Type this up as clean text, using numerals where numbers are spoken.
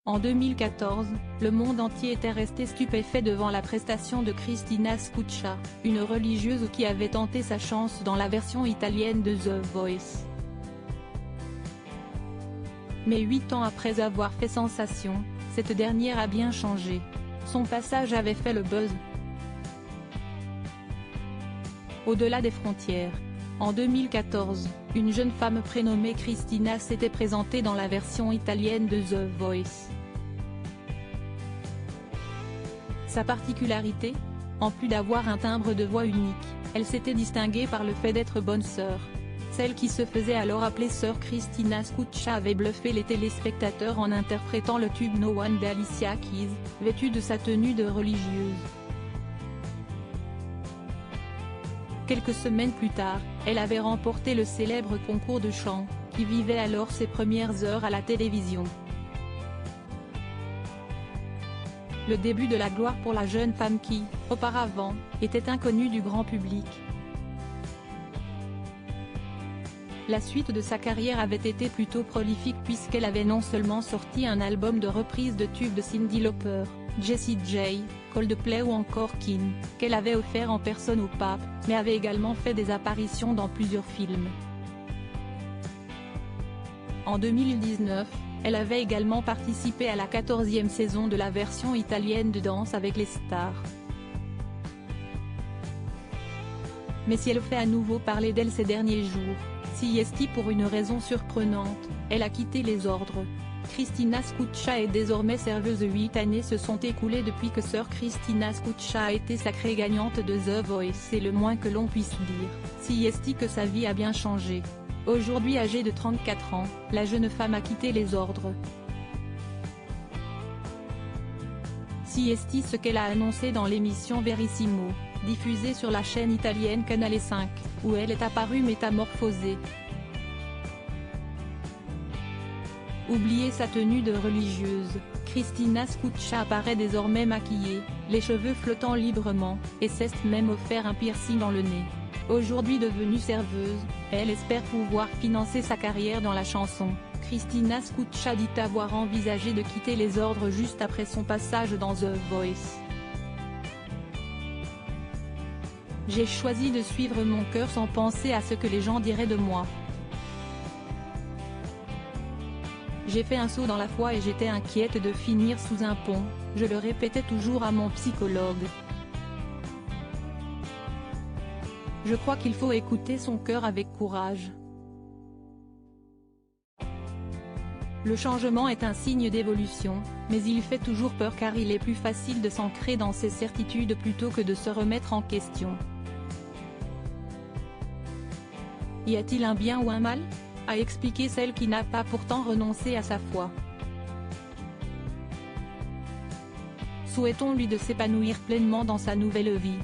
En 2014, le monde entier était resté stupéfait devant la prestation de Cristina Scuccia, une religieuse qui avait tenté sa chance dans la version italienne de The Voice. Mais 8 ans après avoir fait sensation, cette dernière a bien changé. Son passage avait fait le buzz. Au-delà des frontières. En 2014, une jeune femme prénommée Cristina s'était présentée dans la version italienne de The Voice. Sa particularité ? En plus d'avoir un timbre de voix unique, elle s'était distinguée par le fait d'être bonne sœur. Celle qui se faisait alors appeler sœur Cristina Scuccia avait bluffé les téléspectateurs en interprétant le tube No One d'Alicia Keys, vêtue de sa tenue de religieuse. Quelques semaines plus tard, elle avait remporté le célèbre concours de chant, qui vivait alors ses premières heures à la télévision. Le début de la gloire pour la jeune femme qui, auparavant, était inconnue du grand public. La suite de sa carrière avait été plutôt prolifique puisqu'elle avait non seulement sorti un album de reprises de tubes de Cyndi Lauper, Jessie J, Coldplay ou encore Keane, qu'elle avait offert en personne au pape, mais avait également fait des apparitions dans plusieurs films. En 2019, elle avait également participé à la 14e saison de la version italienne de Danse avec les stars. Mais si elle fait à nouveau parler d'elle ces derniers jours, si est pour une raison surprenante, elle a quitté les ordres. Cristina Scuccia est désormais serveuse. 8 années se sont écoulées depuis que sœur Cristina Scuccia a été sacrée gagnante de The Voice. C'est le moins que l'on puisse dire, si est que sa vie a bien changé. Aujourd'hui âgée de 34 ans, la jeune femme a quitté les ordres. Si est ce qu'elle a annoncé dans l'émission Verissimo, diffusée sur la chaîne italienne Canale 5, où elle est apparue métamorphosée. Oubliez sa tenue de religieuse, Cristina Scuccia apparaît désormais maquillée, les cheveux flottant librement, et s'est même offert un piercing dans le nez. Aujourd'hui devenue serveuse, elle espère pouvoir financer sa carrière dans la chanson. Cristina Scuccia dit avoir envisagé de quitter les ordres juste après son passage dans The Voice. J'ai choisi de suivre mon cœur sans penser à ce que les gens diraient de moi. J'ai fait un saut dans la foi et j'étais inquiète de finir sous un pont, je le répétais toujours à mon psychologue. Je crois qu'il faut écouter son cœur avec courage. Le changement est un signe d'évolution, mais il fait toujours peur car il est plus facile de s'ancrer dans ses certitudes plutôt que de se remettre en question. Y a-t-il un bien ou un mal ? A expliqué celle qui n'a pas pourtant renoncé à sa foi. Souhaitons-lui de s'épanouir pleinement dans sa nouvelle vie.